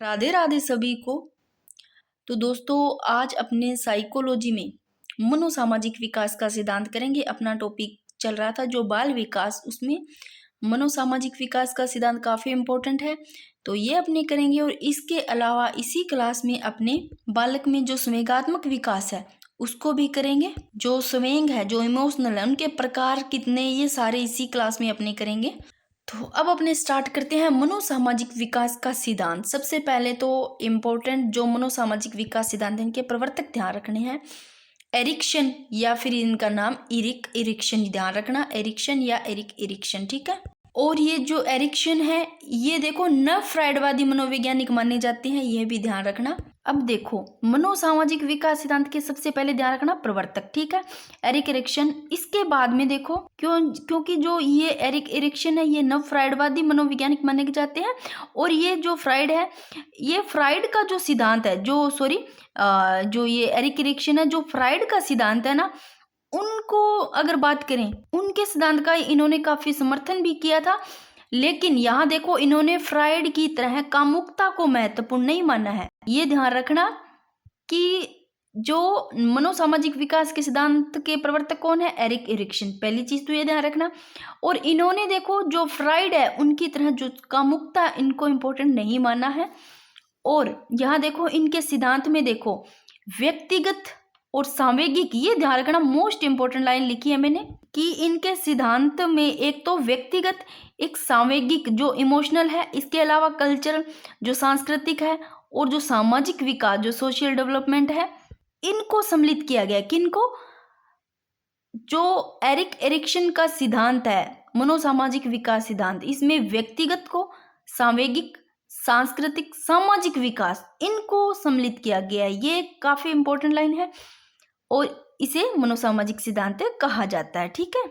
राधे राधे सभी को। तो दोस्तों, आज अपने साइकोलॉजी में मनोसामाजिक विकास का सिद्धांत करेंगे। अपना टॉपिक चल रहा था जो बाल विकास, उसमें मनोसामाजिक विकास का सिद्धांत काफ़ी इम्पोर्टेंट है, तो ये अपने करेंगे। और इसके अलावा इसी क्लास में अपने बालक में जो संवेगात्मक विकास है उसको भी करेंगे। जो संवेग है, जो इमोशनल है, उनके प्रकार कितने, ये सारे इसी क्लास में अपने करेंगे। तो अब अपने स्टार्ट करते हैं मनोसामाजिक विकास का सिद्धांत। सबसे पहले तो इम्पोर्टेंट जो मनोसामाजिक विकास सिद्धांत है, इनके प्रवर्तक ध्यान रखने हैं। एरिक्सन या फिर इनका नाम इरिक्सन, ध्यान रखना, एरिक्सन या इरिक्सन, ठीक है। और ये जो एरिक्सन है, ये देखो नव फ्राइडवादी मनोवैज्ञानिक माने जाते हैं, ये भी ध्यान रखना। अब देखो मनोसामाजिक विकास सिद्धांत के सबसे पहले ध्यान रखना प्रवर्तक, ठीक है, एरिक एरिक्सन। इसके बाद में देखो क्योंकि जो ये एरिक एरिक्सन है, ये नव फ्राइडवादी मनोवैज्ञानिक माने जाते हैं। और ये जो फ्राइड है, ये फ्राइड का जो सिद्धांत है, जो ये एरिक एरिक्सन है, जो फ्राइड का सिद्धांत है ना, उनको अगर बात करें, उनके सिद्धांत का इन्होंने काफी समर्थन भी किया था। लेकिन यहाँ देखो, इन्होंने फ्राइड की तरह कामुकता को महत्वपूर्ण नहीं माना है। ये ध्यान रखना कि जो मनोसामाजिक विकास के सिद्धांत के प्रवर्तक कौन है, एरिक एरिक्सन, पहली चीज तो ये ध्यान रखना। और इन्होंने देखो जो फ्राइड है उनकी तरह जो कामुकता, इनको इम्पोर्टेंट नहीं माना है। और यहाँ देखो इनके सिद्धांत में देखो व्यक्तिगत और सामूहिक, ये ध्यान रखना, मोस्ट इंपोर्टेंट लाइन लिखी है मैंने कि इनके सिद्धांत में एक तो व्यक्तिगत, एक सामूहिक जो इमोशनल है, इसके अलावा कल्चरल जो सांस्कृतिक है, और जो सामाजिक विकास जो सोशल डेवलपमेंट है, इनको सम्मिलित किया गया। किनको? जो एरिक एरिक्सन का सिद्धांत है मनोसामाजिक विकास सिद्धांत, इसमें व्यक्तिगत को, सामूहिक, सांस्कृतिक, सामाजिक विकास, इनको सम्मिलित किया गया है। ये काफी इंपॉर्टेंट लाइन है और इसे मनोसामाजिक सिद्धांत कहा जाता है, ठीक है।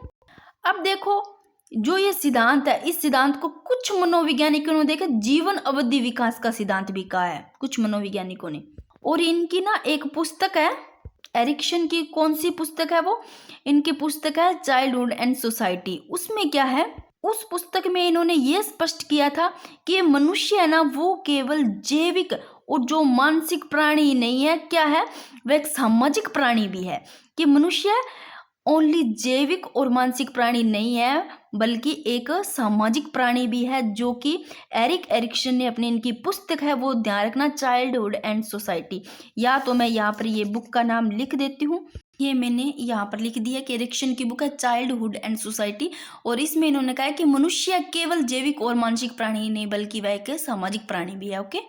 अब देखो जो ये सिद्धांत है, इस सिद्धांत को कुछ मनोवैज्ञानिकों ने देखा जीवन अवधि विकास का सिद्धांत भी कहा है, कुछ मनोवैज्ञानिकों ने। और इनकी ना एक पुस्तक है एरिक्सन की, कौन सी पुस्तक है वो? इनकी पुस्तक है चाइल्डहुड एंड सोसाइटी। उसमें क्या है, उस पुस्तक में इन्होंने ये स्पष्ट किया था कि मनुष्य है ना, वो केवल जैविक और जो मानसिक प्राणी नहीं है, क्या है, वह एक सामाजिक प्राणी भी है। कि मनुष्य ओनली जैविक और मानसिक प्राणी नहीं है, बल्कि एक सामाजिक प्राणी भी है, जो कि एरिक एरिक्सन ने अपनी इनकी पुस्तक है, वो ध्यान रखना, चाइल्डहुड एंड सोसाइटी। या तो मैं यहाँ पर ये बुक का नाम लिख देती हूँ, ये मैंने यहाँ पर लिख दिया कि एरिक्सन की बुक है चाइल्डहुड एंड सोसाइटी। और इसमें इन्होंने कहा है कि मनुष्य केवल जैविक और मानसिक प्राणी ही नहीं, बल्कि वह एक सामाजिक प्राणी भी है। ओके,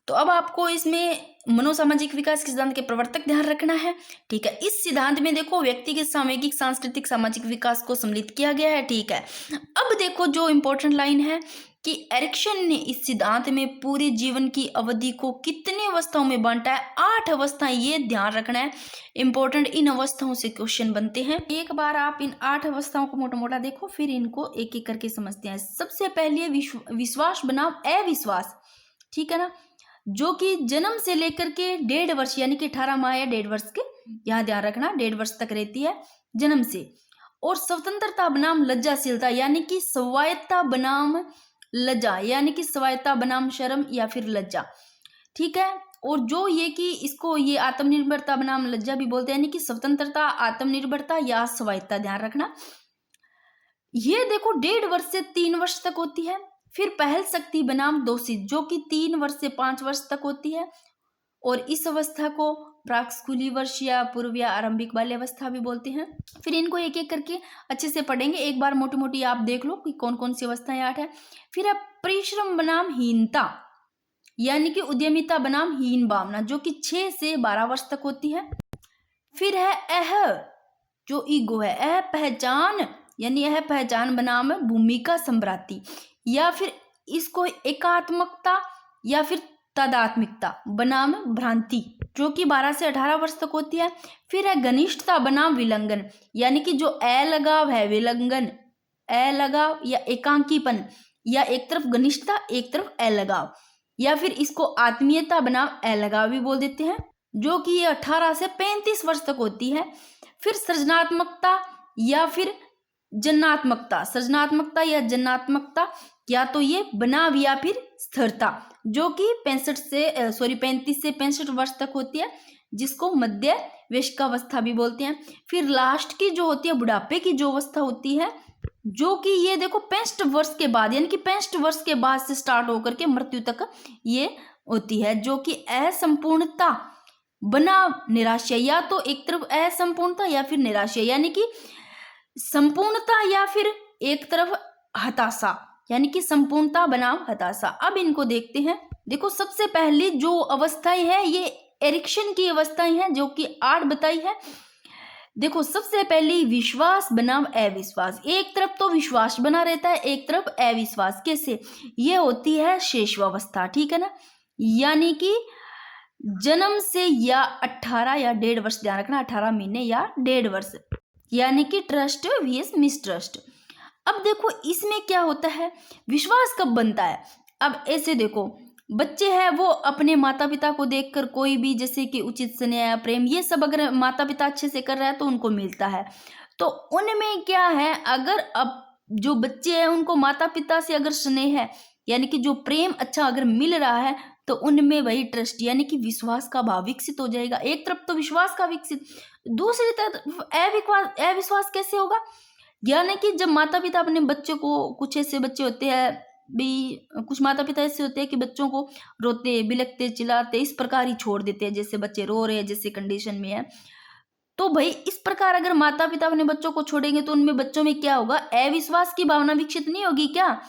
तो अब आपको इसमें मनोसामाजिक विकास के सिद्धांत के प्रवर्तक ध्यान रखना है, ठीक है। इस सिद्धांत में देखो व्यक्तिगत, सामूहिक, सांस्कृतिक, सामाजिक विकास को सम्मिलित किया गया है, ठीक है। अब देखो जो इंपॉर्टेंट लाइन है कि एरिक्सन ने इस सिद्धांत में पूरे जीवन की अवधि को कितने अवस्थाओं में बांटा है, 8 अवस्थाएं, ये ध्यान रखना है, इंपॉर्टेंट। इन अवस्थाओं से क्वेश्चन बनते हैं। एक बार आप इन 8 अवस्थाओं को मोटा मोटा देखो, फिर इनको एक एक करके समझते हैं। सबसे पहले विश्वास बनाम अविश्वास, ठीक है ना, जो कि जन्म से लेकर के 1.5 वर्ष यानी कि 18 माह या 1.5 वर्ष के, यहाँ ध्यान रखना 1.5 वर्ष तक रहती है जन्म से। और स्वतंत्रता बनाम लज्जाशीलता, यानी कि स्वायत्ता बनाम लज्जा, यानी कि स्वायत्ता बनाम शर्म या फिर लज्जा, ठीक है। और जो ये कि इसको ये आत्मनिर्भरता बनाम लज्जा भी बोलते हैं, यानी कि स्वतंत्रता, आत्मनिर्भरता या स्वायत्ता, ध्यान रखना। ये देखो 1.5 वर्ष से 3 वर्ष तक होती है। फिर पहल शक्ति बनाम दोषी, जो कि 3 वर्ष से 5 वर्ष तक होती है। और इस अवस्था को प्राक स्कूली वर्ष या पूर्व या आरंभिक बाल्यावस्था भी बोलते हैं। फिर इनको एक एक करके अच्छे से पढ़ेंगे, एक बार मोटी मोटी आप देख लो कि कौन कौन सी अवस्थाएं 8 है। फिर अब परिश्रम बनाम हीनता, यानी कि उद्यमिता बनाम हीन भावना, जो कि 6 से 12 वर्ष तक होती है। फिर है जो ईगो है, पहचान, यानी यह पहचान बनाम भूमिका संभ्रांति, या फिर इसको एकात्मकता या फिर तादात्मिकता बनाम भ्रांति, जो कि 12 से 18 वर्ष तक होती है। फिर है घनिष्ठता बनाम विलंघन, यानी कि जो अलगाव है, विलंघन, अलगाव या एकांकीपन, या एक तरफ घनिष्ठता एक तरफ अलगाव, या फिर इसको आत्मीयता बनाम अलगाव भी बोल देते हैं, जो कि ये 18 से 35 वर्ष तक होती है। फिर सृजनात्मकता या फिर जन्नात्मकता, सृजनात्मकता या जन्नात्मकता, या तो ये बनाव या फिर स्थिरता, जो कि 35 से 65 वर्ष तक होती है, जिसको मध्य वयस्कावस्था भी बोलते हैं। फिर लास्ट की जो होती है बुढ़ापे की जो अवस्था होती है, जो कि ये देखो 65 वर्ष के बाद, यानी कि 65 वर्ष के बाद से स्टार्ट होकर के मृत्यु तक ये होती है, जो कि असंपूर्णता बनाम निराशा, या तो एक तरफ असंपूर्णता या फिर निराशा, यानी कि संपूर्णता या फिर एक तरफ हताशा, यानी कि संपूर्णता बनाम हताशा। अब इनको देखते हैं। देखो सबसे पहली जो अवस्थाएं है ये एरिक्सन की अवस्थाएं हैं, जो कि 8 बताई है। देखो सबसे पहली विश्वास बनाम अविश्वास। एक तरफ तो विश्वास बना रहता है, एक तरफ अविश्वास। कैसे? ये होती है शेषवावस्था, ठीक है ना, यानी कि जन्म से या 18 या 1.5 वर्ष, ध्यान रखना 18 महीने या 1.5 वर्ष, यानी कि ट्रस्ट vs मिसट्रस्ट। अब देखो इसमें क्या होता है, विश्वास कब बनता है? अब ऐसे देखो, बच्चे हैं वो अपने माता पिता को देखकर कोई भी, जैसे कि उचित स्नेह प्रेम ये सब अगर माता पिता अच्छे से कर रहा है तो उनको मिलता है। तो उनमें क्या है, अगर अब जो बच्चे हैं उनको माता पिता से अगर स्नेह है, यानी कि जो प्रेम अच्छा अगर मिल रहा है, तो उनमें वही ट्रस्ट यानी कि विश्वास का भाव विकसित हो जाएगा। एक तरफ तो विश्वास का विकसित, दूसरी तरफ अविश्वास कैसे होगा? यानी कि जब माता पिता अपने बच्चों को, कुछ ऐसे बच्चे होते हैं भी, कुछ माता पिता ऐसे होते हैं कि बच्चों को रोते बिलखते चिल्लाते इस प्रकार ही छोड़ देते हैं, जैसे बच्चे रो रहे हैं जैसे कंडीशन में है। तो भाई इस प्रकार अगर माता पिता अपने बच्चों को छोड़ेंगे तो उनमें बच्चों में क्या होगा, अविश्वास की भावना विकसित नहीं होगी क्या?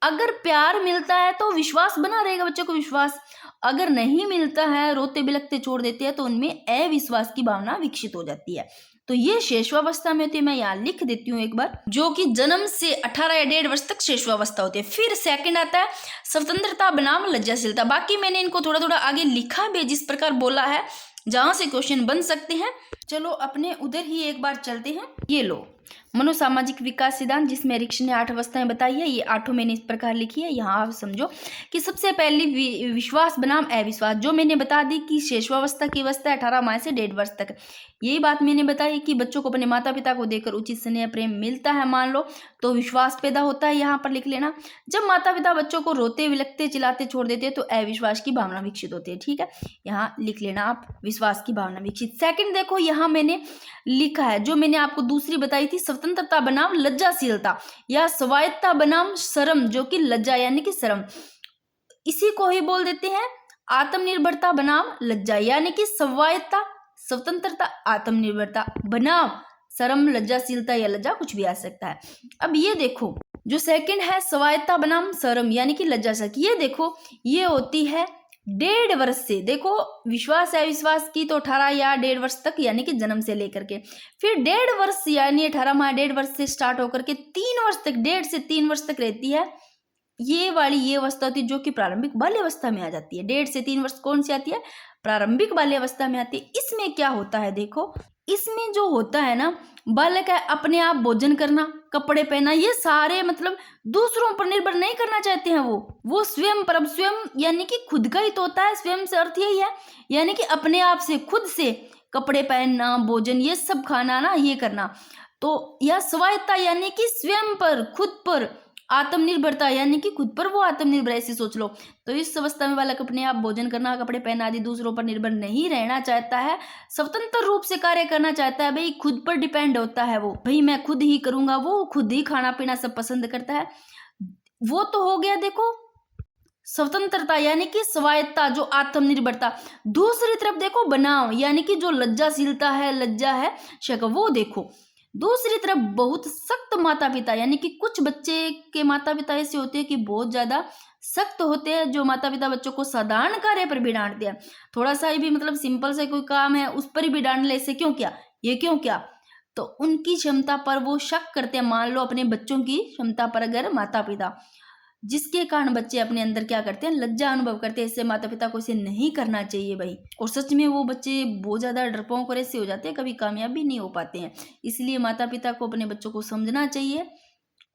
अगर प्यार मिलता है तो विश्वास बना रहेगा, बच्चों को विश्वास। अगर नहीं मिलता है, रोते बिलखते छोड़ देते हैं, तो उनमें अविश्वास की भावना विकसित हो जाती है। तो ये शेषवावस्था में होती है। मैं यहाँ लिख देती हूँ एक बार, जो कि जन्म से 18 या 1.5 वर्ष तक शेषवावस्था होती है। फिर सेकंड आता है स्वतंत्रता बनाम लज्जाशीलता। बाकी मैंने इनको थोड़ा थोड़ा आगे लिखा भी, जिस प्रकार बोला है जहां से क्वेश्चन बन सकते हैं। चलो अपने उधर ही एक बार चलते हैं। ये लो मनोसामाजिक विकास सिद्धांत, जिसमें एरिक्सन ने 8 अवस्थाएं बताई है। ये 8 मैंने इस प्रकार लिखी है। यहाँ आप समझो कि सबसे पहली विश्वास बनाम अविश्वास, जो मैंने बता दी कि शेषवावस्था की अवस्था 18 माह से 1.5 वर्ष तक। यही बात मैंने बताई कि बच्चों को अपने माता पिता को देखकर उचित स्नेह प्रेम मिलता है, मान लो, तो विश्वास पैदा होता है। यहाँ पर लिख लेना। जब माता पिता बच्चों को रोते बिलखते चिल्लाते छोड़ देते हैं तो अविश्वास की भावना विकसित होती है, ठीक है। यहाँ लिख लेना आप, विश्वास की भावना विकसित। सेकंड देखो, यहाँ मैंने लिखा है जो मैंने आपको दूसरी बताई थी, स्वतंत्रता बनाम लज्जाशीलता या स्वायत्तता बनाम शर्म, जो कि लज्जा यानी कि शर्म, इसी को ही बोल देते हैं आत्मनिर्भरता बनाम लज्जा, यानी कि स्वायत्तता स्वतंत्रता, आत्मनिर्भरता बनाम शर्म लज्जाशीलता या लज्जा, कुछ भी आ सकता है। अब ये देखो जो सेकंड है स्वायत्तता बनाम शर्म यानी कि लज्जा शक, ये देखो ये होती है 1.5 वर्ष से। देखो विश्वास अविश्वास की तो 18 या 1.5 वर्ष तक, यानी कि जन्म से लेकर के, फिर 1.5 वर्ष यानी 18 माह 1.5 वर्ष से स्टार्ट होकर के 3 वर्ष तक, 1.5 से 3 वर्ष तक रहती है। ये वाली ये अवस्था होती है जो कि प्रारंभिक बाल्यावस्था में आ जाती है। 1.5 से 3 वर्ष कौन सी आती है? प्रारंभिक बाल्यावस्था में आती है। इसमें क्या होता है, देखो इसमें जो होता है ना, बालक है अपने आप भोजन करना, कपड़े पहना, ये सारे मतलब दूसरों पर निर्भर नहीं करना चाहते हैं। वो स्वयं पर, अब स्वयं यानी कि खुद का ही तो होता है। स्वयं से अर्थ यही है, यानी कि अपने आप से, खुद से कपड़े पहनना, भोजन, ये सब खाना ना, ये करना। तो यह स्वायत्तता यानी कि स्वयं पर, खुद पर, आत्मनिर्भरता यानी कि खुद पर वो आत्मनिर्भर, ऐसे सोच लो। तो इस अवस्था में बालक अपने आप भोजन करना, कपड़े पहनना आदि दूसरों पर निर्भर नहीं रहना चाहता है, स्वतंत्र रूप से कार्य करना चाहता है। भाई खुद पर डिपेंड होता है वो, भाई मैं खुद ही करूंगा, वो खुद ही खाना पीना सब पसंद करता है। वो तो हो गया देखो स्वतंत्रता यानी कि स्वायत्तता, जो आत्मनिर्भरता। दूसरी तरफ देखो बनाव यानी कि जो लज्जाशीलता है, लज्जा है शक, वो देखो। दूसरी तरफ बहुत सख्त माता पिता, यानी कि कुछ बच्चे के माता पिता ऐसे होते हैं कि बहुत ज्यादा सख्त होते हैं, जो माता पिता बच्चों को साधारण कार्य पर भी डांटते हैं। थोड़ा सा ही भी मतलब सिंपल से कोई काम है उस पर भी डांट ले, ऐसे क्यों किया, ये क्यों किया, तो उनकी क्षमता पर वो शक करते हैं। मान लो अपने बच्चों की क्षमता पर अगर माता पिता, जिसके कारण बच्चे अपने अंदर क्या करते हैं, लज्जा अनुभव करते हैं। इससे माता पिता को इसे नहीं करना चाहिए भाई। और सच में वो बच्चे बहुत ज़्यादा डरपोक और ऐसे हो जाते हैं, कभी कामयाब भी नहीं हो पाते हैं। इसलिए माता पिता को अपने बच्चों को समझना चाहिए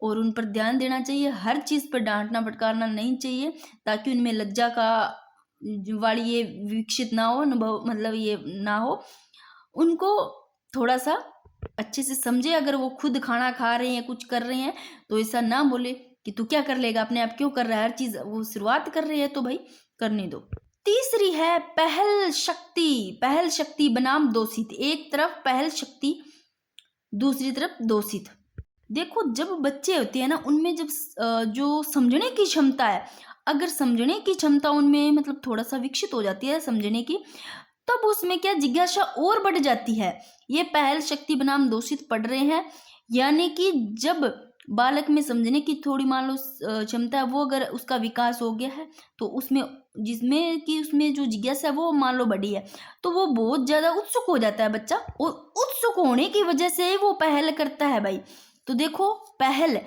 और उन पर ध्यान देना चाहिए। हर चीज़ पर डांटना फटकारना नहीं चाहिए, ताकि उनमें लज्जा का वाली ये विकसित ना हो, अनुभव मतलब ये ना हो। उनको थोड़ा सा अच्छे से समझे। अगर वो खुद खाना खा रहे हैं, कुछ कर रहे हैं, तो ऐसा ना बोले कि तू क्या कर लेगा, अपने आप क्यों कर रहा है, हर चीज वो शुरुआत कर रही है तो भाई करने दो। तीसरी है पहल शक्ति। पहल शक्ति बनाम दोषित। एक तरफ पहल शक्ति, दूसरी तरफ दोषित। देखो जब बच्चे होते हैं ना, उनमें जब जो समझने की क्षमता है, अगर समझने की क्षमता उनमें मतलब थोड़ा सा विकसित हो जाती है समझने की, तब उसमें क्या जिज्ञासा और बढ़ जाती है। ये पहल शक्ति बनाम दोषित पढ़ रहे हैं, यानी कि जब बालक में समझने की थोड़ी मान लो क्षमता है, वो अगर उसका विकास हो गया है तो उसमें जिसमें कि उसमें जो जिज्ञासा है वो मान लो बढ़ी है, तो वो बहुत ज्यादा उत्सुक हो जाता है बच्चा, और उत्सुक होने की वजह से वो पहल करता है भाई। तो देखो पहल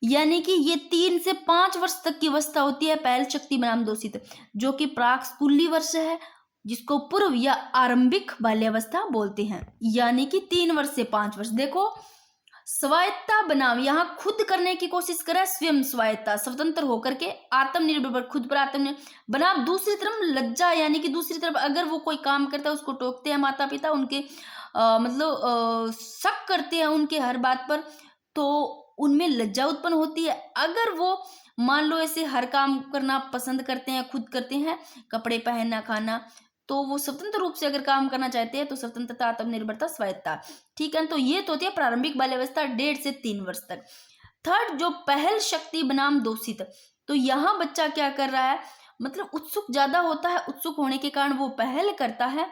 यानी कि ये 3 से 5 वर्ष तक की अवस्था होती है पहल शक्ति बनाम दोषित, जो कि प्राक स्कूली वर्ष है, जिसको पूर्व या आरंभिक बाल्यावस्था बोलते हैं, यानी कि 3 वर्ष से 5 वर्ष। देखो स्वायत्ता बनाम, यहाँ खुद करने की कोशिश करे, स्वयं स्वायत्ता, स्वतंत्र होकर के आत्मनिर्भर, खुद पर आत्मनिर्भर बनाम दूसरी तरफ लज्जा, यानी कि दूसरी तरफ अगर वो कोई काम करता है उसको टोकते हैं माता पिता, उनके शक करते हैं उनके हर बात पर, तो उनमें लज्जा उत्पन्न होती है। अगर वो मान लो ऐसे हर काम करना पसंद करते हैं, खुद करते हैं, कपड़े पहनना, खाना, तो वो स्वतंत्र रूप से अगर काम करना चाहते हैं तो स्वतंत्रता, आत्मनिर्भरता, स्वायत्ता। ठीक है, तो ये तो होती है प्रारंभिक बाल्यावस्था 1.5 से 3 वर्ष तक। थर्ड जो पहल शक्ति बनाम दोषित, तो यहाँ बच्चा क्या कर रहा है, मतलब उत्सुक ज्यादा होता है, उत्सुक होने के कारण वो पहल करता है।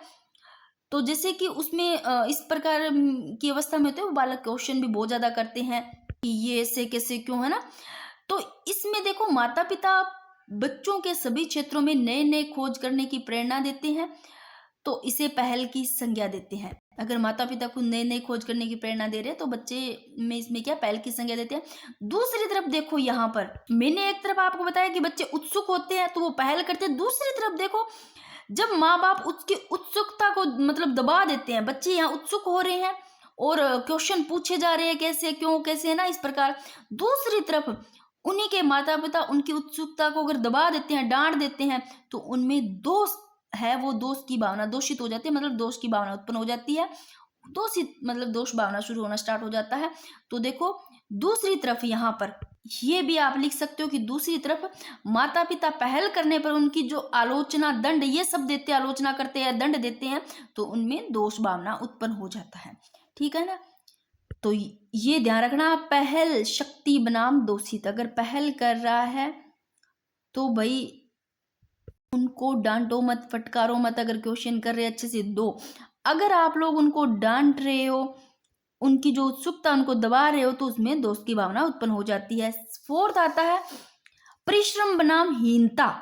तो जैसे कि उसमें इस प्रकार की अवस्था में होते हैं वो बालक क्वेश्चन भी बहुत ज्यादा करते हैं कि ये ऐसे कैसे क्यों, है ना। तो इसमें देखो माता पिता बच्चों के सभी क्षेत्रों में नए नए खोज करने की प्रेरणा देते हैं, तो इसे पहल की संज्ञा देते हैं। अगर माता पिता खुद नए नए खोज करने की प्रेरणा दे रहे हैं तो बच्चे में इसमें क्या पहल की संज्ञा देते हैं। दूसरी तरफ देखो, यहाँ पर मैंने एक तरफ आपको बताया कि बच्चे उत्सुक होते हैं तो वो पहल करते हैं, दूसरी तरफ देखो जब माँ बाप उसकी उत्सुकता को मतलब दबा देते हैं, बच्चे यहाँ उत्सुक हो रहे हैं और क्वेश्चन पूछे जा रहे हैं कैसे क्यों कैसे, है ना, इस प्रकार। दूसरी तरफ उन्हीं के माता पिता उनकी उत्सुकता को अगर दबा देते हैं, डांट देते हैं, तो उनमें दोष है, वो दोष की भावना दोषित हो जाती है, मतलब दोष की भावना उत्पन्न हो जाती है, दोषित मतलब दोष भावना शुरू होना स्टार्ट हो जाता है। तो देखो दूसरी तरफ यहाँ पर ये भी आप लिख सकते हो कि दूसरी तरफ माता पिता पहल करने पर उनकी जो आलोचना, दंड, ये सब देते हैं, आलोचना करते हैं, दंड देते हैं, तो उनमें दोष भावना उत्पन्न हो जाता है। ठीक है ना। तो ये ध्यान रखना, पहल शक्ति बनाम दोषित। अगर पहल कर रहा है तो भाई उनको डांटो मत, फटकारो मत, अगर क्वेश्चन कर रहे अच्छे से दो। अगर आप लोग उनको डांट रहे हो, उनकी जो उत्सुकता उनको दबा रहे हो, तो उसमें दोष की भावना उत्पन्न हो जाती है। फोर्थ आता है परिश्रम बनाम हीनता,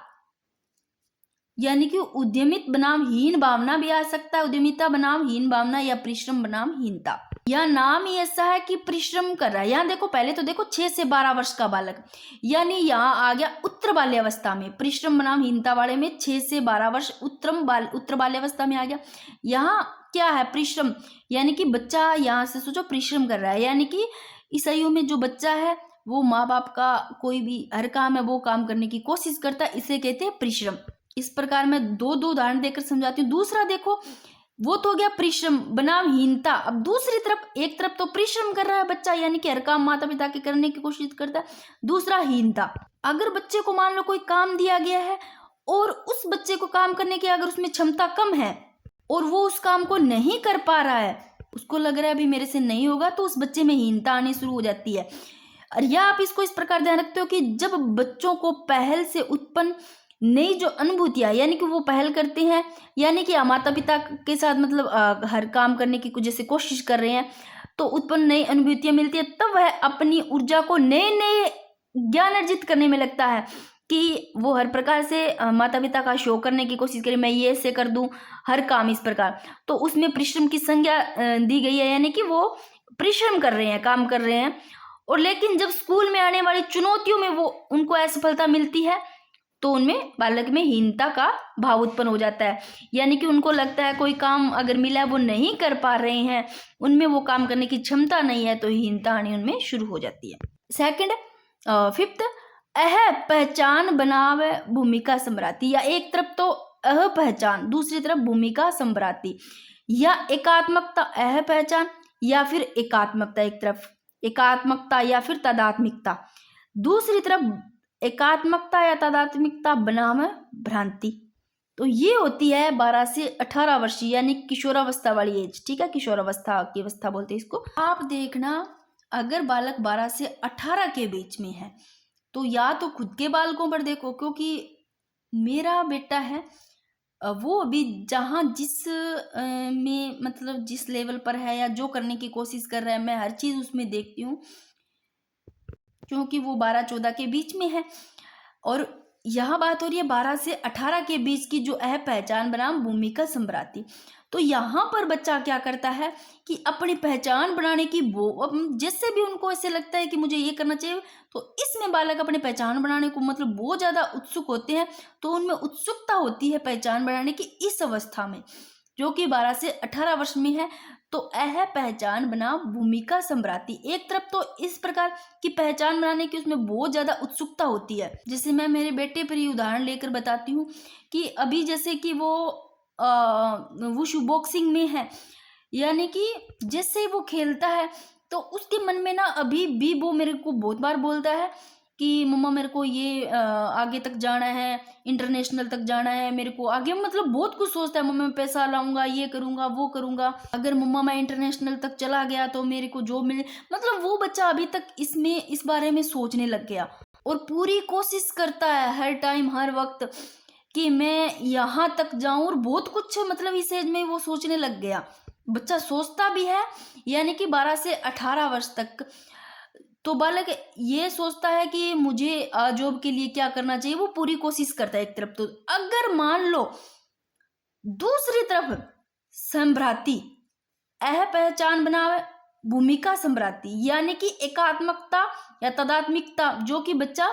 यानी कि उद्यमित बनाम हीन भावना भी आ सकता है, उद्यमिता बनाम हीन भावना या परिश्रम बनाम हीनता। यह नाम ही ऐसा है कि परिश्रम कर रहा है। यहाँ देखो पहले तो देखो 6 से 12 वर्ष का बालक, यानी यहाँ आ गया उत्तर बाल्यावस्था में, परिश्रम बनाम हीनता वाले में 6 से 12 वर्ष उत्तर बाल्यावस्था में आ गया। यहाँ क्या है परिश्रम, यानी कि बच्चा यहाँ से सोचो परिश्रम कर रहा है, यानी कि इस आयु में जो बच्चा है वो माँ बाप का कोई भी हर काम है वो काम करने की कोशिश करता है, इसे कहते हैं परिश्रम। इस प्रकार मैं दो उदाहरण देकर समझाती हूँ। दूसरा देखो, वो तो हो गया परिश्रम बनाम हीनता। अब दूसरी तरफ, एक तरफ तो परिश्रम कर रहा है बच्चा, यानी कि हर काम माता पिता के करने की कोशिश करता है, दूसरा हीनता। अगर बच्चे को मान लो कोई काम दिया गया है और उस बच्चे को काम करने की अगर उसमें क्षमता कम है और वो उस काम को नहीं कर पा रहा है, उसको लग रहा है अभी मेरे से नहीं होगा, तो उस बच्चे में हीनता आनी शुरू हो जाती है। और या आप इसको इस प्रकार ध्यान रखते हो कि जब बच्चों को पहल से उत्पन्न नई जो अनुभूतियां, यानी कि वो पहल करते हैं, यानी कि माता पिता के साथ मतलब हर काम करने की कुछ जैसे कोशिश कर रहे हैं, तो उत्पन्न नई अनुभूतियां मिलती है, तब वह अपनी ऊर्जा को नए नए ज्ञान अर्जित करने में लगता है कि वो हर प्रकार से माता पिता का शो करने की कोशिश करे, मैं ये ऐसे कर दूं हर काम इस प्रकार। तो उसमें परिश्रम की संज्ञा दी गई है, यानी कि वो परिश्रम कर रहे हैं, काम कर रहे हैं। और लेकिन जब स्कूल में आने वाली चुनौतियों में वो उनको असफलता मिलती है, तो उनमें बालक में हीनता का भाव उत्पन्न हो जाता है, यानी कि उनको लगता है कोई काम अगर मिला है वो नहीं कर पा रहे हैं, उनमें वो काम करने की क्षमता नहीं है, तो हीनता आनी उनमें शुरू हो जाती है। सेकंड, फिफ्थ, पहचान बनावे भूमिका सम्राती, या एक तरफ तो पहचान, दूसरी तरफ भूमिका सम्राती, या एकात्मकता, पहचान या फिर एकात्मकता, एक तरफ एकात्मकता या फिर तदात्मिकता। दूसरी तरफ एकात्मकता या तादात्म्यता बनाम भ्रांति। तो ये होती है 12 से 18 वर्षीय यानी किशोरावस्था वाली एज, ठीक है, किशोरावस्था की अवस्था बोलते हैं इसको। आप देखना, अगर बालक 12 से 18 के बीच में है तो या तो खुद के बालकों पर देखो, क्योंकि मेरा बेटा है वो अभी जहाँ जिस में मतलब जिस लेवल पर है या जो करने की कोशिश कर रहा है, मैं हर चीज़ उसमें देखती हूँ, क्योंकि वो 12-14 के बीच में है। और यहाँ बात हो रही है 12 से 18 के बीच की, जो है पहचान बनाम भूमिका संभ्रांति। तो यहाँ पर बच्चा क्या करता है कि अपनी पहचान बनाने की वो जैसे भी उनको ऐसे लगता है कि मुझे ये करना चाहिए, तो इसमें बालक अपनी पहचान बनाने को मतलब बहुत ज़्यादा उत्सुक होते हैं। तो उनमें उत्सुकता होती है पहचान बनाने की इस अवस्था में, जो कि 12 से 18 वर्ष में है। तो यह पहचान बनाम भूमिका संभ्रांति, एक तरफ तो इस प्रकार की पहचान बनाने की उसमें बहुत ज़्यादा उत्सुकता होती है। जैसे मैं मेरे बेटे पर ही उदाहरण लेकर बताती हूँ कि अभी जैसे कि वो वुशु बॉक्सिंग में है, यानी कि जैसे वो खेलता है तो उसके मन में ना अभी भी वो मेरे को बहुत बार बोलता है कि मम्मा मेरे को ये आगे तक जाना है, इंटरनेशनल तक जाना है, मेरे को आगे मतलब बहुत कुछ सोचता है, मम्मा मैं पैसा लाऊंगा, ये करूंगा वो करूंगा, अगर मम्मा मैं इंटरनेशनल तक चला गया तो मेरे को जॉब मिले। मतलब वो बच्चा अभी तक इस बारे में सोचने लग गया और पूरी कोशिश करता है हर टाइम हर वक्त कि मैं यहाँ तक जाऊं, और बहुत कुछ मतलब इस एज में वो सोचने लग गया। बच्चा सोचता भी है, यानी कि 12 से 18 वर्ष तक तो बालक ये सोचता है कि मुझे जॉब के लिए क्या करना चाहिए, वो पूरी कोशिश करता है एक तरफ। तो अगर मान लो दूसरी तरफ संभ्रांति, यह पहचान बनावे भूमिका संभ्रांति, यानी कि एकात्मकता या तादात्म्यता, जो कि बच्चा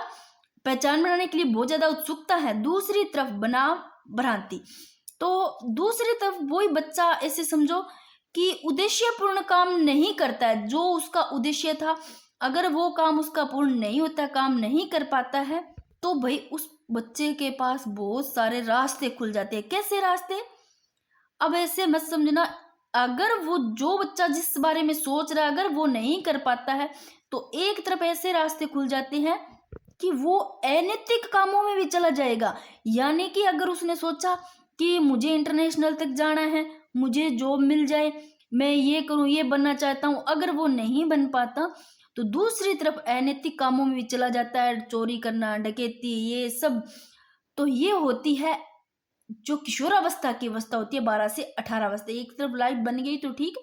पहचान बनाने के लिए बहुत ज्यादा उत्सुकता है। दूसरी तरफ बनाम भ्रांति, तो दूसरी तरफ वही बच्चा ऐसे समझो कि उद्देश्यपूर्ण काम नहीं करता है, जो उसका उद्देश्य था अगर वो काम उसका पूर्ण नहीं होता, काम नहीं कर पाता है, तो भाई उस बच्चे के पास बहुत सारे रास्ते खुल जाते हैं। कैसे रास्ते? अब ऐसे मत समझना, अगर वो जो बच्चा जिस बारे में सोच रहा है अगर वो नहीं कर पाता है, तो एक तरफ ऐसे रास्ते खुल जाते हैं कि वो अनैतिक कामों में भी चला जाएगा। यानी कि अगर उसने सोचा कि मुझे इंटरनेशनल तक जाना है, मुझे जॉब मिल जाए, मैं ये करूं, ये बनना चाहता हूं, अगर वो नहीं बन पाता तो दूसरी तरफ अनैतिक कामों में भी चला जाता है, चोरी करना, डकैती, ये सब। तो ये होती है जो किशोरावस्था की अवस्था होती है, 12 से 18 अवस्था। एक तरफ लाइफ बन गई तो ठीक,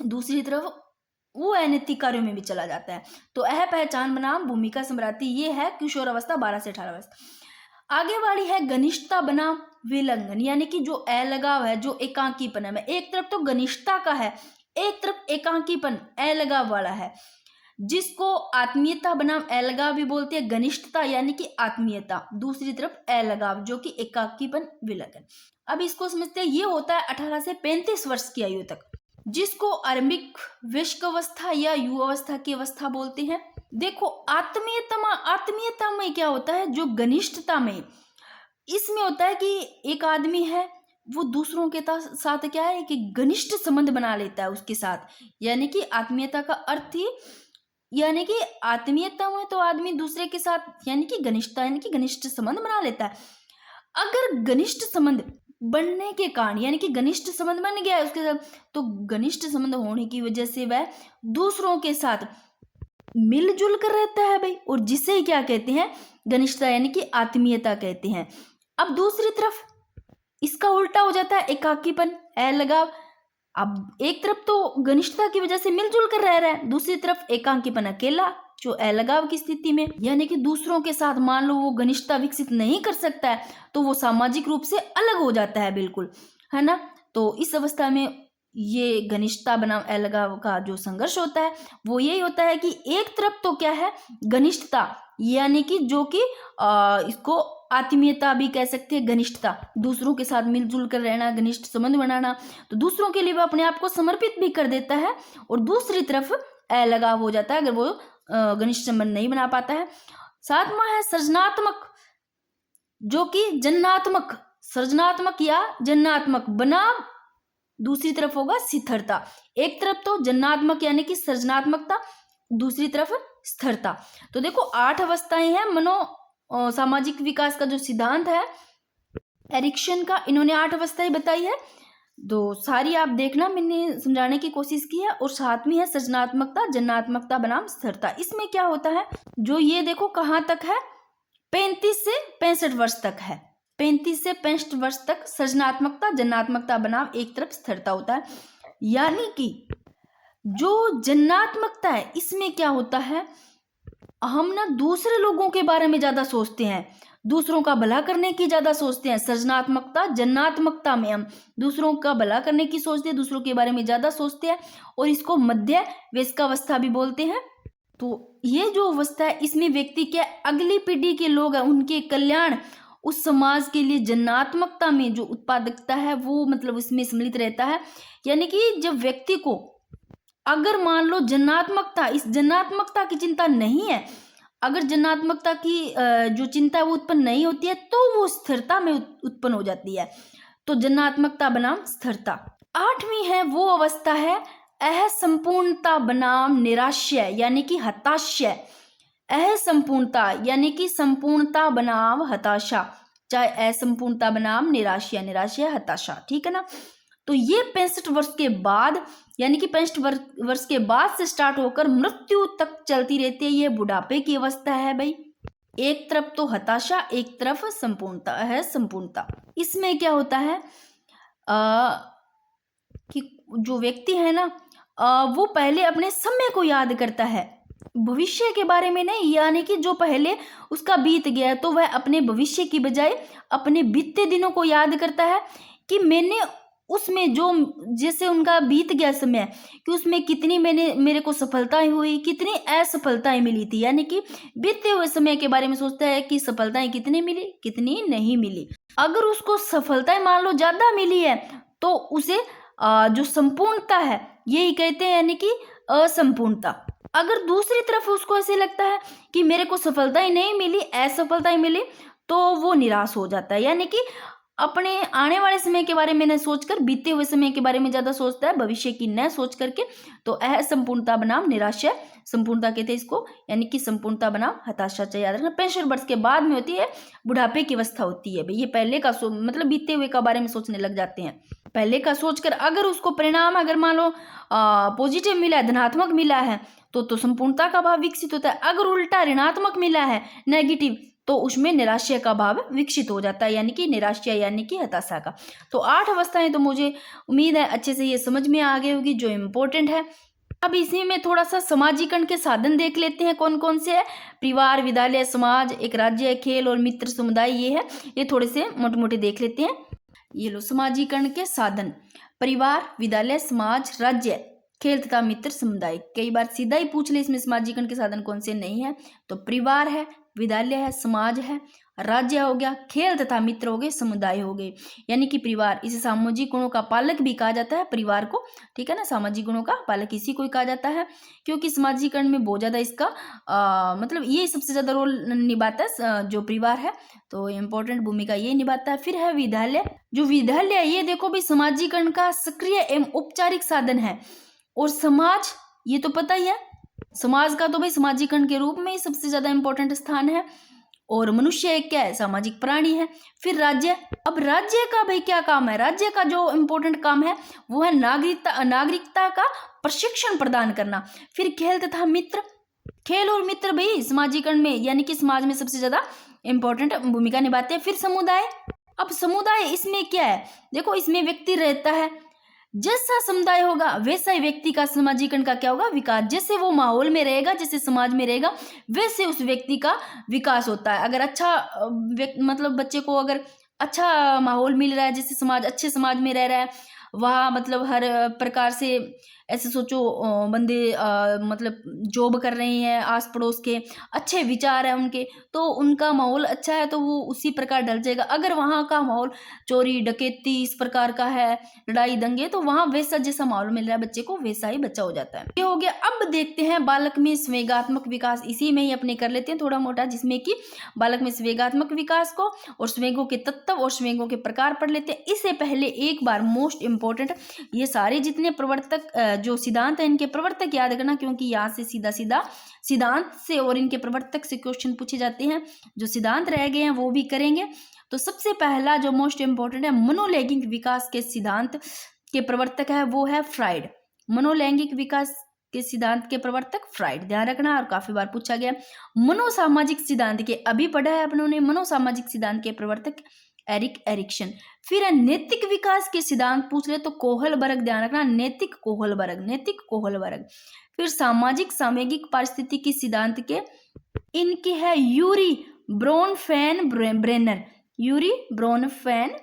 दूसरी तरफ वो अनैतिक कार्यों में भी चला जाता है। तो यह पहचान बनाम भूमिका संभ्रांति, ये है किशोरावस्था 12 से 18 अवस्था। आगे वाली है घनिष्ठता बनाम विलंघन, यानी कि जो अलगाव है, जो एकांकीपन है। एक तरफ तो घनिष्ठता का है, एक तरफ एकांकीपन अलगाव वाला है, जिसको आत्मीयता बनाम अलगाव भी बोलते हैं। घनिष्ठता यानी कि आत्मीयता, दूसरी तरफ अलगाव जो कि एकाकीपन विलंघन। अब इसको समझते हैं, ये होता है 18 से 35 वर्ष की आयु तक, जिसको आरंभिक वयस्क अवस्था या युवा अवस्था की अवस्था बोलते हैं। देखो आत्मीयता में क्या होता है, जो घनिष्ठता में इसमें होता है कि एक आदमी है वो दूसरों के साथ क्या है कि घनिष्ठ संबंध बना लेता है उसके साथ, यानी कि आत्मीयता का अर्थ ही, यानी कि आत्मीयता में तो आदमी दूसरे के साथ यानी कि घनिष्ठता यानी कि घनिष्ठ संबंध बना लेता है। अगर घनिष्ठ संबंध बनने के कारण यानी कि घनिष्ठ संबंध बन गया है उसके साथ, तो घनिष्ठ संबंध होने की वजह से वह दूसरों के साथ मिलजुल कर रहता है भाई, और जिसे क्या कहते हैं, घनिष्ठता यानी कि आत्मीयता कहते हैं। अब दूसरी तरफ इसका उल्टा हो जाता है, एकाकीपन, अलगाव। अब एक तरफ तो घनिष्ठता की वजह से मिलजुल कर रह रहा है, दूसरी तरफ एकांकीपन, अकेला, जो अलगाव की स्थिति में, यानी कि दूसरों के साथ मान लो वो घनिष्ठता विकसित नहीं कर सकता है, तो वो सामाजिक रूप से अलग हो जाता है बिल्कुल, है ना। तो इस अवस्था में ये घनिष्ठता बनाम अलगाव का जो संघर्ष होता है वो यही होता है कि एक तरफ तो क्या है घनिष्ठता, यानी कि जो कि इसको आत्मीयता भी कह सकते हैं, घनिष्ठता, दूसरों के साथ मिलजुल कर रहना, घनिष्ठ संबंध बनाना, तो दूसरों के लिए वो अपने आप को समर्पित भी कर देता है। और दूसरी तरफ अलगाव हो जाता है अगर वो घनिष्ठ संबंध नहीं बना पाता है। सातवां है सृजनात्मक, जो कि जन्नात्मक, सृजनात्मक या जन्नात्मक बनाम दूसरी तरफ होगा शिथिलता। एक तरफ तो जन्नात्मक यानी कि सृजनात्मकता, दूसरी तरफ स्थिरता। तो देखो 8 अवस्थाएं हैं सामाजिक विकास का जो सिद्धांत है एरिक्सन का, इन्होंने 8 अवस्थाएं बताई है। तो सारी आप देखना, मैंने समझाने की कोशिश की है। और 7वीं है सृजनात्मकता, जन्मात्मकता बनाम स्थिरता। इसमें क्या होता है, जो ये देखो कहाँ तक है, 35 से 65 वर्ष तक है। 35 से 65 वर्ष तक सृजनात्मकता, जन्मात्मकता बनाम एक तरफ स्थिरता होता है। यानी कि जो जन्मात्मकता है इसमें क्या होता है, हम ना दूसरे लोगों के बारे में ज्यादा सोचते हैं, दूसरों का भला करने की ज्यादा सोचते हैं। सृजनात्मकता, जन्मात्मकता में हम दूसरों का भला करने की सोचते हैं, दूसरों के बारे में ज्यादा सोचते हैं, और इसको मध्य वयस्कावस्था भी बोलते हैं। तो ये जो अवस्था है इसमें व्यक्ति के अगली पीढ़ी के लोग हैं उनके कल्याण, उस समाज के लिए जन्मात्मकता में जो उत्पादकता है वो मतलब इसमें सम्मिलित रहता है। यानी कि जब व्यक्ति को अगर मान लो इस जन्मात्मकता की चिंता नहीं है, अगर जन्मात्मकता की जो चिंता है वो उत्पन्न नहीं होती है, तो वो स्थिरता में उत्पन्न हो जाती है। तो जन्मात्मकता बनाम स्थिरता। 8वीं है वो अवस्था है असंपूर्णता बनाम निराशय यानी कि हताशय। असंपूर्णता यानी कि संपूर्णता बनाम हताशा, चाहे असंपूर्णता बनाम निराशय, निराशय हताशा, ठीक है ना। तो ये 65 वर्ष के बाद यानी कि 65 वर्ष के बाद से स्टार्ट होकर मृत्यु तक चलती रहती है। ये बुढ़ापे की अवस्था है भाई। एक तरफ तो हताशा, एक तरफ संपूर्णता है, संपूर्णता। इसमें क्या होता है कि जो व्यक्ति है ना वो पहले अपने समय को याद करता है, भविष्य के बारे में नहीं। यानी कि जो पहले उसका बीत गया तो वह अपने भविष्य की बजाय अपने बीते दिनों को याद करता है कि मैंने उसमें जो जैसे उनका बीत गया समय कि उसमें कितनी मेरे को सफलताएं हुई, कितनी असफलताएं मिली थी। यानी कि बीते हुए समय के बारे में सोचता है कि सफलताएं कितनी मिली, कितनी नहीं मिली। अगर उसको सफलताएं मान लो ज्यादा मिली है तो उसे जो संपूर्णता है यही कहते हैं, यानी कि असंपूर्णता। अगर दूसरी तरफ उसको ऐसे लगता है कि मेरे को सफलताएं नहीं मिली, असफलताएं मिली, तो वो निराश हो जाता है। यानी कि अपने आने वाले समय के बारे में न सोचकर बीते हुए समय के बारे में ज्यादा सोचता है, भविष्य की न सोच करके। तो असंपूर्णता बनाम निराशय, संपूर्णता कहते हैं इसको, यानी कि संपूर्णता बनाम हताशा। चाहिए याद रखना। 65 वर्ष के बाद में होती है बुढ़ापे की अवस्था होती है भाई। ये पहले का मतलब बीते हुए का बारे में सोचने लग जाते हैं। पहले का सोचकर अगर उसको परिणाम अगर मान लो पॉजिटिव मिला है, धनात्मक मिला है, तो संपूर्णता का भाव विकसित होता है। अगर उल्टा ऋणात्मक मिला है, नेगेटिव, तो उसमें निराशय का भाव विकसित हो जाता है, यानी कि निराशय यानी कि हताशा का। तो 8 अवस्थाएं तो मुझे उम्मीद है अच्छे से ये समझ में आ गई होगी जो इम्पोर्टेंट है। अब इसी में थोड़ा सा समाजीकरण के साधन देख लेते हैं कौन कौन से है। परिवार, विद्यालय, समाज, एक राज्य, खेल और मित्र समुदाय, ये है। ये थोड़े से मोटे मोटे देख लेते हैं। ये लो समाजीकरण के साधन, परिवार, विद्यालय, समाज, राज्य, खेल तथा मित्र समुदाय। कई बार सीधा ही पूछ ले इसमें समाजीकरण के साधन कौन से नहीं है, तो परिवार है, विद्यालय है, समाज है, राज्य हो गया, खेल तथा मित्र हो गए, समुदाय हो गए। यानी कि परिवार, इसे सामाजिक गुणों का पालक भी कहा जाता है परिवार को, ठीक है ना। सामाजिक गुणों का पालक इसी को ही कहा जाता है, क्योंकि समाजीकरण में बहुत ज्यादा इसका मतलब ये सबसे ज्यादा रोल निभाता है जो परिवार है, तो इम्पोर्टेंट भूमिका ये निभाता है। फिर है विद्यालय। जो विद्यालय है ये देखो भी समाजीकरण का सक्रिय एवं औपचारिक साधन है। और समाज, ये तो पता ही है, समाज का तो भाई समाजीकरण के रूप में ही सबसे ज्यादा इंपॉर्टेंट स्थान है। और मनुष्य एक क्या है, सामाजिक प्राणी है। फिर राज्य। अब राज्य का भाई क्या काम है, राज्य का जो इम्पोर्टेंट काम है वो है नागरिकता का प्रशिक्षण प्रदान करना। फिर खेल तथा मित्र। खेल और मित्र भाई समाजीकरण में यानी कि समाज में सबसे ज्यादा इंपॉर्टेंट भूमिका निभाते हैं। फिर समुदाय। अब समुदाय इसमें क्या है, देखो इसमें व्यक्ति रहता है, जैसा समुदाय होगा वैसा ही व्यक्ति का समाजीकरण का क्या होगा, विकास। जैसे वो माहौल में रहेगा, जैसे समाज में रहेगा, वैसे उस व्यक्ति का विकास होता है। अगर अच्छा मतलब बच्चे को अगर अच्छा माहौल मिल रहा है, जैसे समाज, अच्छे समाज में रह रहा है, वहाँ मतलब हर प्रकार से ऐसे सोचो बंदे मतलब जॉब कर रहे हैं, आस पड़ोस के अच्छे विचार है उनके, तो उनका माहौल अच्छा है तो वो उसी प्रकार ढल जाएगा। अगर वहाँ का माहौल चोरी डकैती इस प्रकार का है, लड़ाई दंगे, तो वहाँ वैसा जैसा माहौल मिल रहा है बच्चे को वैसा ही बच्चा हो जाता है। ये हो गया। अब देखते हैं बालक में संवेगात्मक विकास। इसी में ही अपने कर लेते हैं थोड़ा मोटा, जिसमें कि बालक में संवेगात्मक विकास को और संवेगों के तत्व और संवेगों के प्रकार पढ़ लेते हैं। इससे पहले एक बार मोस्ट इंपॉर्टेंट, ये सारे जितने प्रवर्तक जो सिद्धांत है इनके प्रवर्तक याद करना, क्योंकि यहाँ से सीधा सीधा सिद्धांत से और इनके प्रवर्तक से क्वेश्चन पूछे जाते हैं। जो सिद्धांत रह गए हैं वो भी करेंगे। तो सबसे पहला जो मोस्ट इंपॉर्टेंट है, मनोलैंगिक विकास के सिद्धांत के प्रवर्तक है वो है फ्राइड। मनोलैंगिक विकास के सिद्धांत के प्रवर्तक फ्राइड, ध्यान रखना, और काफी बार पूछा गया। मनोसामाजिक सिद्धांत के अभी पढ़ा है अपनों ने, मनोसामाजिक सिद्धांत के प्रवर्तक एरिक एरिक्सन। फिर नैतिक विकास के सिद्धांत पूछ ले तो कोहलबर्ग, ध्यान रखना, नैतिक कोहलबर्ग। फिर सामाजिक सामयिक पारिस्थितिकी सिद्धांत के इनके है यूरी ब्रोनफेन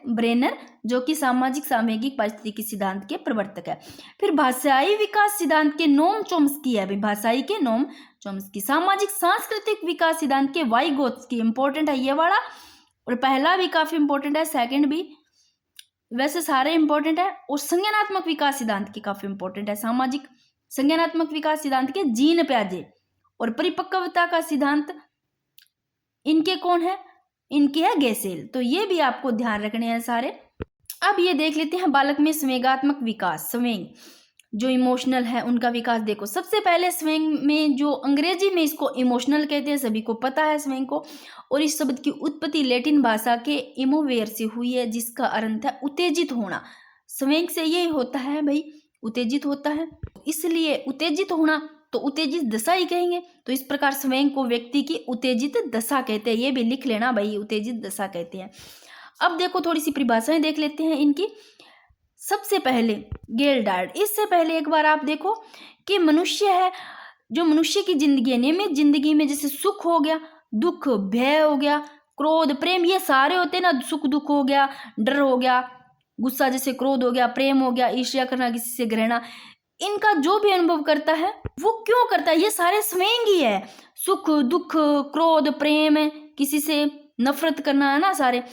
ब्रेनर, जो कि सामाजिक सामयिक पारिस्थितिकी सिद्धांत के प्रवर्तक है। फिर भाषाई विकास सिद्धांत के नोम चोम्स्की है, भाषाई के नोम चोम्स्की। सामाजिक सांस्कृतिक विकास सिद्धांत के वाइगोत्स्की, इंपॉर्टेंट है ये वाला, और पहला भी काफी इंपॉर्टेंट है, सेकंड भी, वैसे सारे इंपॉर्टेंट है। और संज्ञानात्मक विकास सिद्धांत के काफी इंपॉर्टेंट है, सामाजिक संज्ञानात्मक विकास सिद्धांत के जीन प्याजे। और परिपक्वता का सिद्धांत इनके कौन है, इनके है गेसेल। तो ये भी आपको ध्यान रखने हैं सारे। अब ये देख लेते हैं बालक में संवेगात्मक विकास, संवेग जो इमोशनल है उनका विकास। देखो सबसे पहले संवेग में, जो अंग्रेजी में इसको इमोशनल कहते हैं, सभी को पता है संवेग को, और इस शब्द की उत्पत्ति लैटिन भाषा के इमोवेर से हुई है, जिसका अर्थ है उत्तेजित होना। संवेग से ये होता है भाई, उत्तेजित होता है, इसलिए उत्तेजित होना तो उत्तेजित दशा ही कहेंगे। तो इस प्रकार संवेग को व्यक्ति की उत्तेजित दशा कहते हैं, ये भी लिख लेना भाई, उत्तेजित दशा कहते हैं। अब देखो थोड़ी सी परिभाषाएं देख लेते हैं इनकी। सबसे पहले गेल्डार्ड, इससे पहले एक बार आप देखो कि मनुष्य है, जो मनुष्य की जिंदगी है, नियमित जिंदगी में जैसे सुख हो गया, दुख, भय हो गया, क्रोध, प्रेम, ये सारे होते हैं ना, सुख दुख हो गया, डर हो गया, गुस्सा जैसे क्रोध हो गया, प्रेम हो गया, ईर्ष्या करना, किसी से घृणा, इनका जो भी अनुभव करता है वो क्यों करता है, ये सारे संवेग ही है। सुख दुख क्रोध प्रेम, किसी से नफरत करना, है ना सारे।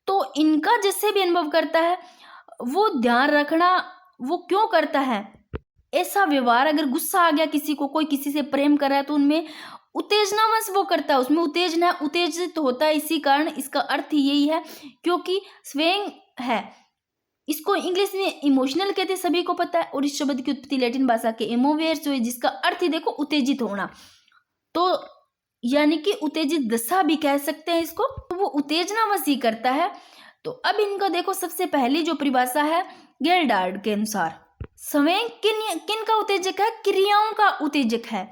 तो इनका जिससे भी अनुभव करता है वो ध्यान रखना, वो क्यों करता है ऐसा व्यवहार। अगर गुस्सा आ गया किसी को, कोई किसी से प्रेम कर रहा है, तो उनमें उत्तेजनावश वो करता है, उसमें उत्तेजना, उत्तेजित होता है। इसी कारण इसका अर्थ यही है, क्योंकि संवेग है, इसको इंग्लिश में इमोशनल कहते हैं, सभी को पता है। और इस शब्द की उत्पत्ति लैटिन भाषा के इमोवेर से हुई, जिसका अर्थ ही देखो उत्तेजित होना, तो यानी कि उत्तेजित दशा भी कह सकते हैं इसको, तो वो उत्तेजनावश ही करता है। तो अब इनका देखो, सबसे पहली जो परिभाषा है गेल्डार्ड के अनुसार, संवेग किन का उत्तेजक है, क्रियाओं का उत्तेजक है।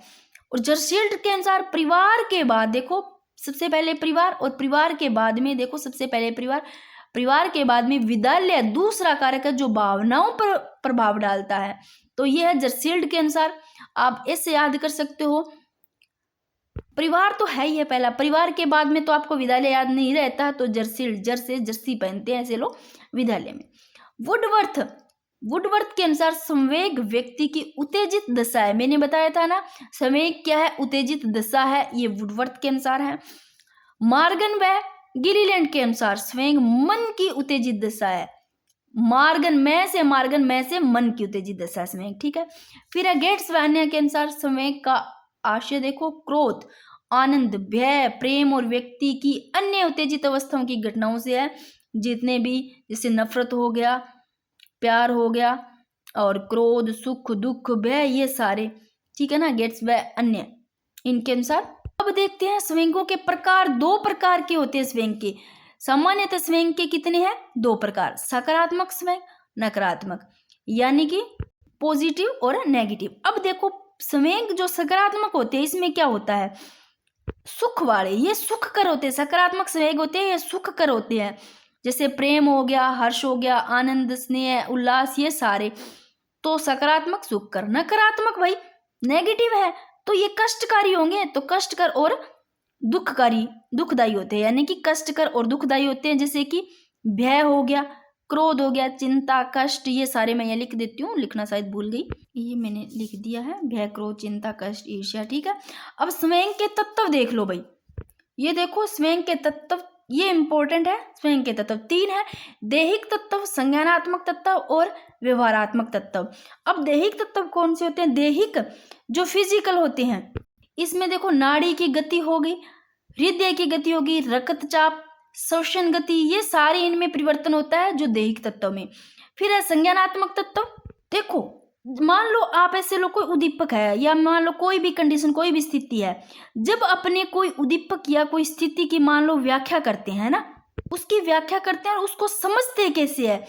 और जर्सील्ड के अनुसार परिवार के बाद देखो, सबसे पहले परिवार, और परिवार के बाद में देखो, सबसे पहले परिवार के बाद में विद्यालय दूसरा कारक है जो भावनाओं पर प्रभाव डालता है। तो ये है जर्सील्ड के अनुसार, आप ऐसे याद कर सकते हो। परिवार तो है ही है पहला, परिवार के बाद में तो आपको विद्यालय याद नहीं रहता, तो जर्सील्ड, जर से जर्सी पहनते हैं ऐसे लोग विद्यालय में। वुडवर्थ के अनुसार संवेग व्यक्ति की उत्तेजित दशा है। मैंने बताया था ना, संवेग क्या है, उत्तेजित दशा है, ये वुडवर्थ के अनुसार है। मॉर्गन व गिरीलैंड के अनुसार संवेग मन की उत्तेजित दशा है। मॉर्गन में से मन की उत्तेजित दशा है संवेग, ठीक है। फिर गेट्स व अन्य के अनुसार संवेग का आशय देखो, क्रोध, आनंद, भय, प्रेम और व्यक्ति की अन्य उत्तेजित अवस्थाओं की घटनाओं से है। जितने भी, जैसे नफरत हो गया, प्यार हो गया, और क्रोध, सुख दुख भय, ये सारे, ठीक है ना, गेट्स व अन्य, इनके अनुसार। अब देखते हैं संवेगों के प्रकार। दो प्रकार के होते हैं संवेग के। सामान्यतः संवेग के कितने हैं, दो प्रकार, सकारात्मक संवेग, नकारात्मक, यानी कि पॉजिटिव और नेगेटिव। अब देखो संवेग जो सकारात्मक होते हैं, इसमें क्या होता है, सुख वाले, ये सुख कर होते हैं, सकारात्मक संवेग होते हैं, ये सुख कर होते हैं। जैसे प्रेम हो गया, हर्ष हो गया, आनंद, स्नेह, उल्लास, ये सारे तो सकारात्मक सुख कर। नकारात्मक भाई नेगेटिव है, तो ये कष्टकारी होंगे, तो कष्टकर और दुखकारी, दुखदायी होते हैं, यानी कि कष्टकर और दुखदायी होते हैं। जैसे कि भय हो गया, क्रोध हो गया, चिंता, कष्ट, ये सारे मैं ये लिख देती हूँ, लिखना शायद भूल गई, ये मैंने लिख दिया है, भय, क्रोध, चिंता, कष्ट, ईर्ष्या, ठीक है। अब संवेग के तत्व देख लो भाई, ये देखो संवेग के तत्व, ये इंपॉर्टेंट है। संवेग के तत्व तीन है, दैहिक तत्व, संज्ञानात्मक तत्व और व्यवहारात्मक तत्व। अब दैहिक तत्व कौन से होते हैं, दैहिक जो फिजिकल होते हैं, इसमें देखो नाड़ी की गति हो गई, हृदय की गति होगी, रक्तचाप, श्वसन गति, ये सारे इनमें परिवर्तन होता है जो दैहिक तत्व में। फिर है संज्ञानात्मक तत्व, देखो मान लो आप ऐसे लो, कोई उद्दीपक है या मान लो कोई भी कंडीशन, कोई भी स्थिति है, जब अपने कोई उद्दीपक या कोई स्थिति की मान लो व्याख्या करते हैं ना, उसकी व्याख्या करते हैं और उसको समझते कैसे है,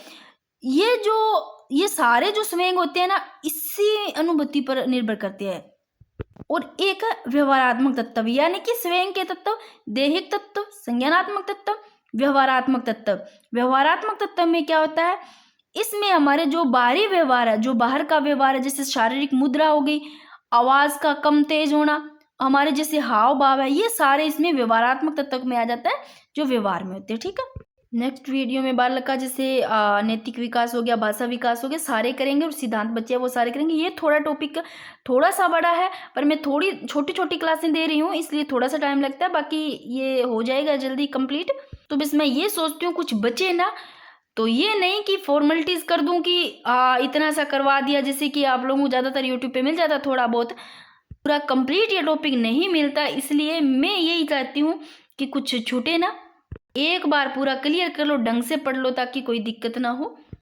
ये सारे जो स्वयं होते हैं ना, इसी अनुभूति पर निर्भर करते हैं। और एक है व्यवहारात्मक तत्व, यानी कि स्वयं के तत्व, दैहिक तत्व, संज्ञानात्मक तत्व, व्यवहारात्मक तत्व। व्यवहारात्मक तत्व में क्या होता है, इसमें हमारे जो बाहरी व्यवहार है, जो बाहर का व्यवहार है, जैसे शारीरिक मुद्रा हो गई, आवाज का कम तेज होना, हमारे जैसे हाव भाव है, ये सारे इसमें व्यवहारात्मक तत्व में आ जाता है, जो व्यवहार में होते हैं। ठीक है, नेक्स्ट वीडियो में बालक का जैसे नैतिक विकास हो गया, भाषा विकास हो गया, सारे करेंगे, और सिद्धांत बच्चे वो सारे करेंगे। ये थोड़ा टॉपिक थोड़ा सा बड़ा है, पर मैं थोड़ी छोटी छोटी क्लासें दे रही हूँ, इसलिए थोड़ा सा टाइम लगता है, बाकी ये हो जाएगा जल्दी कंप्लीट। तो बस मैं ये सोचती हूँ कुछ बचे ना, तो ये नहीं कि फॉर्मेलिटीज कर दूं कि इतना सा करवा दिया, जैसे कि आप लोगों को ज़्यादातर यूट्यूब पे मिल जाता थोड़ा बहुत, पूरा कंप्लीट ये टॉपिक नहीं मिलता। इसलिए मैं यही चाहती हूँ कि कुछ छूटे ना, एक बार पूरा क्लियर कर लो, ढंग से पढ़ लो, ताकि कोई दिक्कत ना हो।